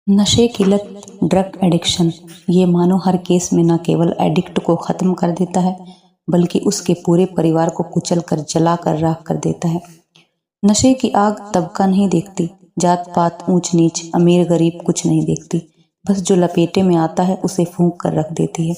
नशे की लत, ड्रग एडिक्शन, ये मानो हर केस में न केवल एडिक्ट को ख़त्म कर देता है बल्कि उसके पूरे परिवार को कुचल कर जला कर राख कर देता है। नशे की आग तबका नहीं देखती, जात पात ऊंच नीच अमीर गरीब कुछ नहीं देखती, बस जो लपेटे में आता है उसे फूंक कर रख देती है।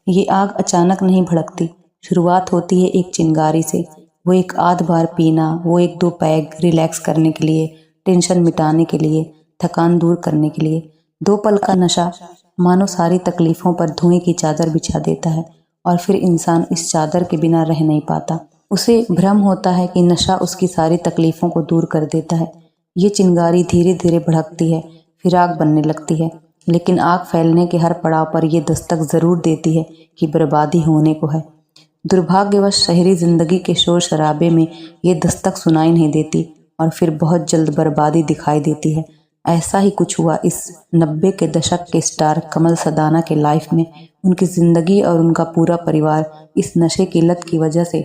ये आग अचानक नहीं भड़कती, शुरुआत होती है एक चिंगारी से। वो एक आध बार पीना, वो एक दो पैग रिलैक्स करने के लिए, टेंशन मिटाने के लिए, थकान दूर करने के लिए। दो पल का नशा मानो सारी तकलीफों पर धुएं की चादर बिछा देता है और फिर इंसान इस चादर के बिना रह नहीं पाता। उसे भ्रम होता है कि नशा उसकी सारी तकलीफों को दूर कर देता है। ये चिंगारी धीरे धीरे भड़कती है, फिर आग बनने लगती है, लेकिन आग फैलने के हर पड़ाव पर यह दस्तक जरूर देती है कि बर्बादी होने को है। दुर्भाग्यवश शहरी जिंदगी के शोर शराबे में ये दस्तक सुनाई नहीं देती और फिर बहुत जल्द बर्बादी दिखाई देती है। ऐसा ही कुछ हुआ इस 90 के दशक के स्टार कमल सदाना के लाइफ में। उनकी जिंदगी और उनका पूरा परिवार इस नशे की लत की वजह से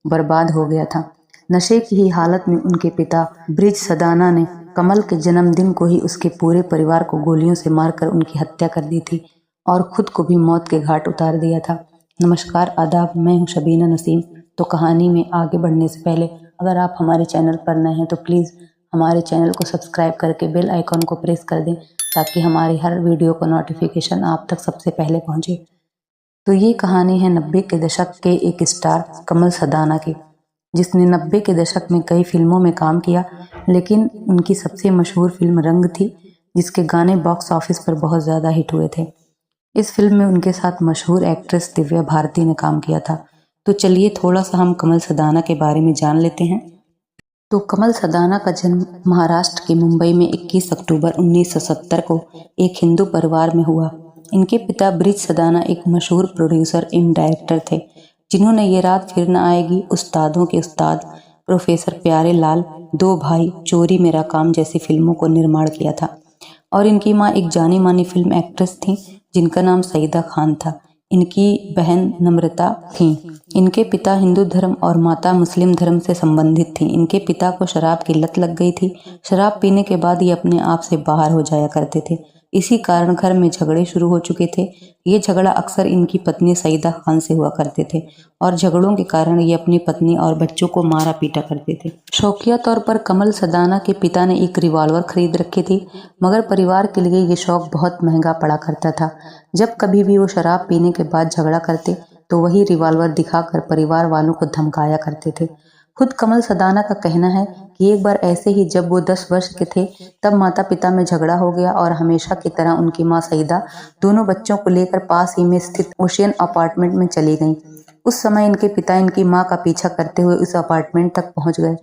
बर्बाद हो गया था। नशे की ही हालत में उनके पिता ब्रिज सदाना ने कमल के जन्मदिन को ही उसके पूरे परिवार को गोलियों से मारकर उनकी हत्या कर दी थी और खुद को भी मौत के घाट उतार दिया था। नमस्कार, आदाब, मैं हूं शबीना नसीम। तो कहानी में आगे बढ़ने से पहले अगर आप हमारे चैनल पर नए हैं तो प्लीज़ हमारे चैनल को सब्सक्राइब करके बेल आइकॉन को प्रेस कर दें ताकि हमारी हर वीडियो का नोटिफिकेशन आप तक सबसे पहले पहुंचे। तो ये कहानी है 90 के दशक के एक स्टार कमल सदाना की, जिसने 90 के दशक में कई फिल्मों में काम किया, लेकिन उनकी सबसे मशहूर फिल्म रंग थी, जिसके गाने बॉक्स ऑफिस पर बहुत ज़्यादा हिट हुए थे। इस फिल्म में उनके साथ मशहूर एक्ट्रेस दिव्या भारती ने काम किया था। तो चलिए थोड़ा सा हम कमल सदाना के बारे में जान लेते हैं। तो कमल सदाना का जन्म महाराष्ट्र के मुंबई में 21 अक्टूबर 1970 को एक हिंदू परिवार में हुआ। इनके पिता ब्रिज सदाना एक मशहूर प्रोड्यूसर एवं डायरेक्टर थे, जिन्होंने ये रात फिर न आएगी, उस्तादों के उस्ताद, प्रोफेसर प्यारे लाल, दो भाई, चोरी मेरा काम जैसी फिल्मों को निर्माण किया था। और इनकी माँ एक जानी मानी फिल्म एक्ट्रेस थी जिनका नाम सईदा खान था। इनकी बहन नम्रता थी। इनके पिता हिंदू धर्म और माता मुस्लिम धर्म से संबंधित थी। इनके पिता को शराब की लत लग गई थी। शराब पीने के बाद ये अपने आप से बाहर हो जाया करते थे। इसी कारण घर में झगड़े शुरू हो चुके थे। ये झगड़ा अक्सर इनकी पत्नी सईदा खान से हुआ करते थे और झगड़ों के कारण ये अपनी पत्नी और बच्चों को मारा पीटा करते थे। शौकिया तौर पर कमल सदाना के पिता ने एक रिवॉल्वर खरीद रखी थी, मगर परिवार के लिए ये शौक बहुत महंगा पड़ा करता था। जब कभी भी वो शराब पीने के बाद झगड़ा करते तो वही रिवॉल्वर दिखाकर परिवार वालों को धमकाया करते थे। खुद कमल सदाना का कहना है कि एक बार ऐसे ही जब वो 10 वर्ष के थे तब माता पिता में झगड़ा हो गया और हमेशा की तरह उनकी माँ सईदा दोनों बच्चों को लेकर पास ही में स्थित ओशियन अपार्टमेंट में चली गईं। उस समय इनके पिता इनकी माँ का पीछा करते हुए उस अपार्टमेंट तक पहुंच गए।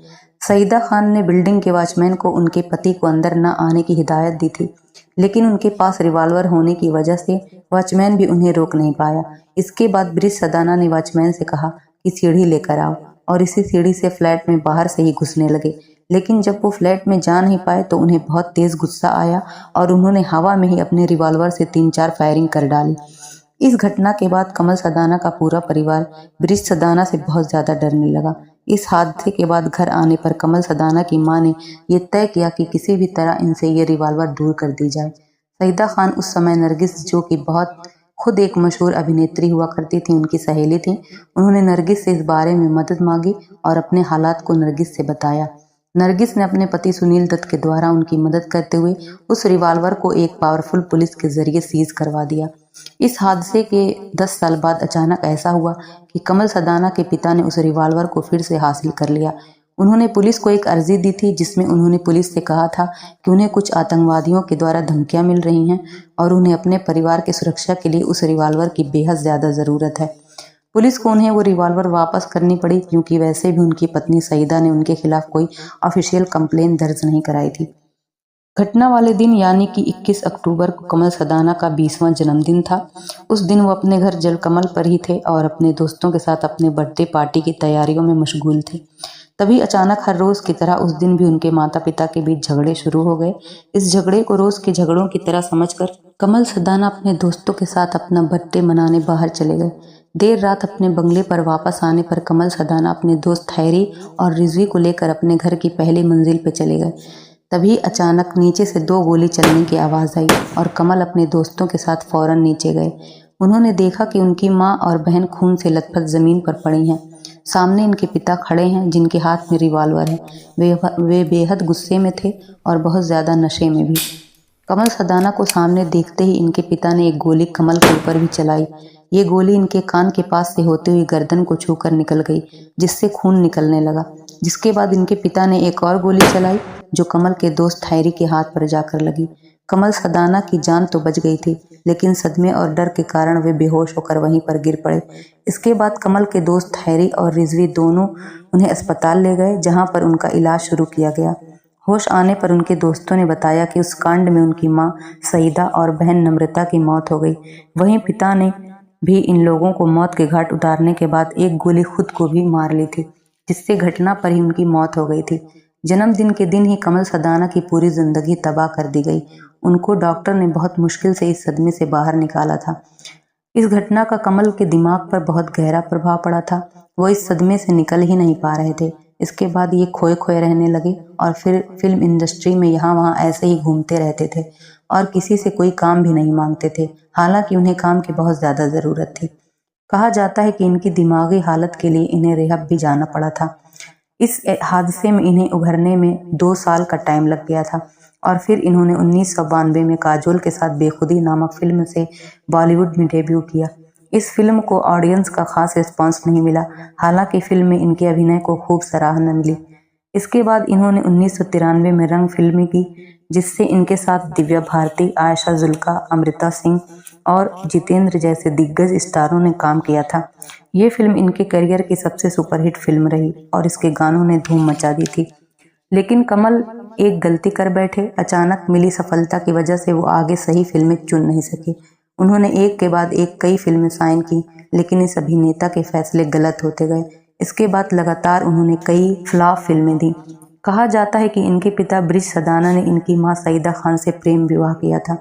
सईदा खान ने बिल्डिंग के वॉचमैन को उनके पति को अंदर न आने की हिदायत दी थी, लेकिन उनके पास रिवॉल्वर होने की वजह से वॉचमैन भी उन्हें रोक नहीं पाया। इसके बाद ब्रिज सदाना ने वॉचमैन से कहा कि सीढ़ी लेकर आओ और इसी सीढ़ी से फ्लैट में बाहर से ही घुसने लगे। लेकिन जब वो फ्लैट में जा नहीं पाए तो उन्हें बहुत तेज गुस्सा आया और उन्होंने हवा में ही अपने रिवॉल्वर से 3-4 फायरिंग कर डाली। इस घटना के बाद कमल सदाना का पूरा परिवार ब्रिज सदाना से बहुत ज्यादा डरने लगा। इस हादसे के बाद घर आने पर कमल सदाना की मां ने यह तय किया कि किसी भी तरह इनसे ये रिवॉल्वर दूर कर दी जाए। सईदा खान उस समय नरगिस, जो कि बहुत खुद एक मशहूर अभिनेत्री हुआ करती थी, उनकी सहेली थी, उन्होंने नरगिस से इस बारे में मदद मांगी और अपने हालात को नरगिस से बताया। नरगिस ने अपने पति सुनील दत्त के द्वारा उनकी मदद करते हुए उस रिवॉल्वर को एक पावरफुल पुलिस के जरिए सीज करवा दिया। इस हादसे के 10 साल बाद अचानक ऐसा हुआ कि कमल सदाना के पिता ने उस रिवॉल्वर को फिर से हासिल कर लिया। उन्होंने पुलिस को एक अर्जी दी थी जिसमें उन्होंने पुलिस से कहा था कि उन्हें कुछ आतंकवादियों के द्वारा धमकियां मिल रही हैं और उन्हें अपने परिवार की सुरक्षा के लिए उस रिवॉल्वर की बेहद ज़्यादा ज़रूरत है। पुलिस को उन्हें वो रिवॉल्वर वापस करनी पड़ी, क्योंकि वैसे भी उनकी पत्नी सईदा ने उनके खिलाफ कोई ऑफिशियल कंप्लेन दर्ज नहीं कराई थी। घटना वाले दिन यानी कि 21 अक्टूबर को कमल सदाना का 20वां जन्मदिन था। उस दिन वो अपने घर जलकमल पर ही थे और अपने दोस्तों के साथ अपने बर्थडे पार्टी की तैयारियों में मशगूल थे। तभी अचानक हर रोज की तरह उस दिन भी उनके माता पिता के बीच झगड़े शुरू हो गए। इस झगड़े को रोज के झगड़ों की तरह समझकर कमल सदाना अपने दोस्तों के साथ अपना बर्थडे मनाने बाहर चले गए। देर रात अपने बंगले पर वापस आने पर कमल सदाना अपने दोस्त हैरी और रिजवी को लेकर अपने घर की पहली मंजिल पर चले गए। तभी अचानक नीचे से 2 गोली चलने की आवाज़ आई और कमल अपने दोस्तों के साथ फौरन नीचे गए। उन्होंने देखा कि उनकी माँ और बहन खून से लथपथ ज़मीन पर पड़ी हैं। सामने इनके पिता खड़े हैं जिनके हाथ में रिवॉल्वर है। वे बेहद गुस्से में थे और बहुत ज़्यादा नशे में भी। कमल सदाना को सामने देखते ही इनके पिता ने एक गोली कमल के ऊपर भी चलाई। ये गोली इनके कान के पास से होते हुए गर्दन को छूकर निकल गई, जिससे खून निकलने लगा। जिसके बाद इनके पिता ने एक और गोली चलाई जो कमल के दोस्त हैरी के हाथ पर जाकर लगी। कमल सदाना की जान तो बच गई थी, लेकिन सदमे और डर के कारण वे बेहोश होकर वहीं पर गिर पड़े। इसके बाद कमल के दोस्त हैरी और रिजवी दोनों उन्हें अस्पताल ले गए, जहां पर उनका इलाज शुरू किया गया। होश आने पर उनके दोस्तों ने बताया कि उस कांड में उनकी मां सईदा और बहन नम्रता की मौत हो गई। वहीं पिता ने भी इन लोगों को मौत के घाट उतारने के बाद एक गोली खुद को भी मार ली थी, जिससे घटना पर ही उनकी मौत हो गई थी। जन्मदिन के दिन ही कमल सदाना की पूरी जिंदगी तबाह कर दी गई। उनको डॉक्टर ने बहुत मुश्किल से इस सदमे से बाहर निकाला था। इस घटना का कमल के दिमाग पर बहुत गहरा प्रभाव पड़ा था। वो इस सदमे से निकल ही नहीं पा रहे थे। इसके बाद ये खोए खोए रहने लगे और फिर फिल्म इंडस्ट्री में यहाँ वहाँ ऐसे ही घूमते रहते थे और किसी से कोई काम भी नहीं मांगते थे, हालांकि उन्हें काम की बहुत ज़्यादा ज़रूरत थी। कहा जाता है कि इनकी दिमागी हालत के लिए इन्हें रिहब भी जाना पड़ा था। इस हादसे में इन्हें उभरने में 2 साल का टाइम लग गया था और फिर इन्होंने 1992 में काजोल के साथ बेखुदी नामक फिल्म से बॉलीवुड में डेब्यू किया। इस फिल्म को ऑडियंस का खास रिस्पांस नहीं मिला, हालांकि फिल्म में इनके अभिनय को खूब सराहना मिली। इसके बाद इन्होंने 1993 में रंग फिल्म की, जिससे इनके साथ दिव्या भारती, आयशा जुल्का, अमृता सिंह और जितेंद्र जैसे दिग्गज स्टारों ने काम किया था। ये फिल्म इनके करियर की सबसे सुपरहिट फिल्म रही और इसके गानों ने धूम मचा दी थी। लेकिन कमल एक गलती कर बैठे। अचानक मिली सफलता की वजह से वो आगे सही फिल्में चुन नहीं सके। उन्होंने एक के बाद एक कई फिल्में साइन की, लेकिन इस अभिनेता के फैसले गलत होते गए। इसके बाद लगातार उन्होंने कई फ्लॉप फिल्में दी। कहा जाता है कि इनके पिता ब्रिज सदाना ने इनकी मां सईदा खान से प्रेम विवाह किया था।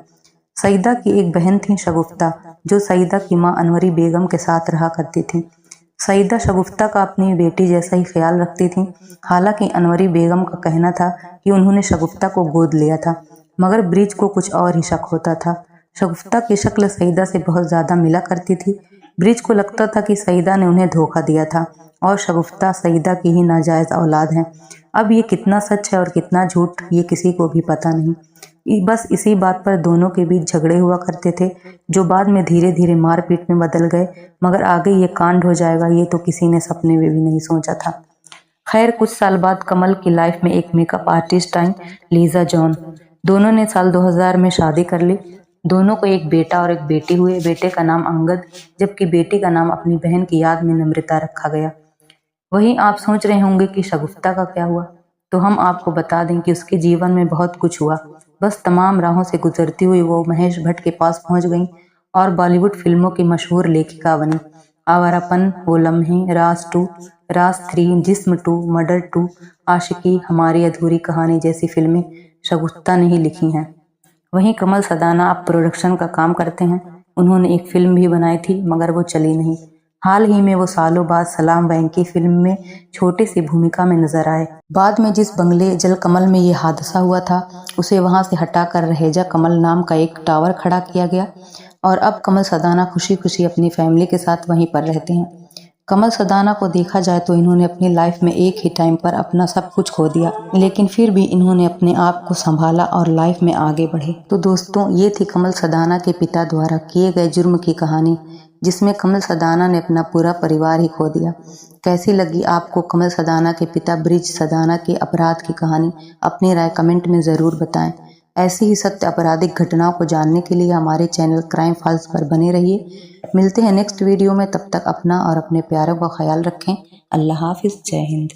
सईदा की एक बहन थी शगुफ्ता, जो सईदा की मां अनवरी बेगम के साथ रहा करती थी। सईदा शगुफ्ता का अपनी बेटी जैसा ही ख्याल रखती थी। हालांकि अनवरी बेगम का कहना था कि उन्होंने शगुफ्ता को गोद लिया था, मगर ब्रिज को कुछ और ही शक होता था। शगुफ्ता की शक्ल सईदा से बहुत ज़्यादा मिला करती थी। ब्रिज को लगता था कि सईदा ने उन्हें धोखा दिया था और शगुफ्ता सईदा की ही नाजायज़ औलाद है। अब ये कितना सच है और कितना झूठ, ये किसी को भी पता नहीं। बस इसी बात पर दोनों के बीच झगड़े हुआ करते थे, जो बाद में धीरे धीरे मारपीट में बदल गए। मगर आगे ये कांड हो जाएगा, ये तो किसी ने सपने में भी नहीं सोचा था। खैर, कुछ साल बाद कमल की लाइफ में एक makeup artist I, Lisa John. दोनों ने साल 2000 में शादी कर ली। दोनों को एक बेटा और एक बेटी हुए। बेटे का नाम अंगद, जबकि बेटी का नाम अपनी बहन की याद में नम्रता रखा गया। वहीं आप सोच रहे होंगे कि शगुफ्ता का क्या हुआ, तो हम आपको बता दें कि उसके जीवन में बहुत कुछ हुआ। बस तमाम राहों से गुजरती हुई वो महेश भट्ट के पास पहुंच गई और बॉलीवुड फिल्मों की मशहूर लेखिका बनी। आवारापन, वो लम्हे, राज 2, राज 3, जिस्म 2, मर्डर 2, आशिकी, हमारी अधूरी कहानी जैसी फिल्में शगुफ्ता ने ही लिखी हैं। वहीं कमल सदाना अब प्रोडक्शन का काम करते हैं। उन्होंने एक फिल्म भी बनाई थी, मगर वो चली नहीं। हाल ही में वो सालों बाद सलाम वैंकी फिल्म में छोटी सी भूमिका में नजर आए। बाद में जिस बंगले जल कमल में ये हादसा हुआ था, उसे वहां से हटाकर रहेजा कमल नाम का एक टावर खड़ा किया गया और अब कमल सदाना खुशी खुशी अपनी फैमिली के साथ वहीं पर रहते हैं। कमल सदाना को देखा जाए तो इन्होंने अपनी लाइफ में एक ही टाइम पर अपना सब कुछ खो दिया, लेकिन फिर भी इन्होंने अपने आप को संभाला और लाइफ में आगे बढ़े। तो दोस्तों, ये थी कमल सदाना के पिता द्वारा किए गए जुर्म की कहानी, जिसमें कमल सदाना ने अपना पूरा परिवार ही खो दिया। कैसी लगी आपको कमल सदाना के पिता ब्रिज सदाना के अपराध की कहानी? अपनी राय कमेंट में ज़रूर बताएं। ऐसी ही सत्य आपराधिक घटनाओं को जानने के लिए हमारे चैनल क्राइम फाइल्स पर बने रहिए। मिलते हैं नेक्स्ट वीडियो में, तब तक अपना और अपने प्यारों का ख्याल रखें। अल्लाह हाफिज़। जय हिंद।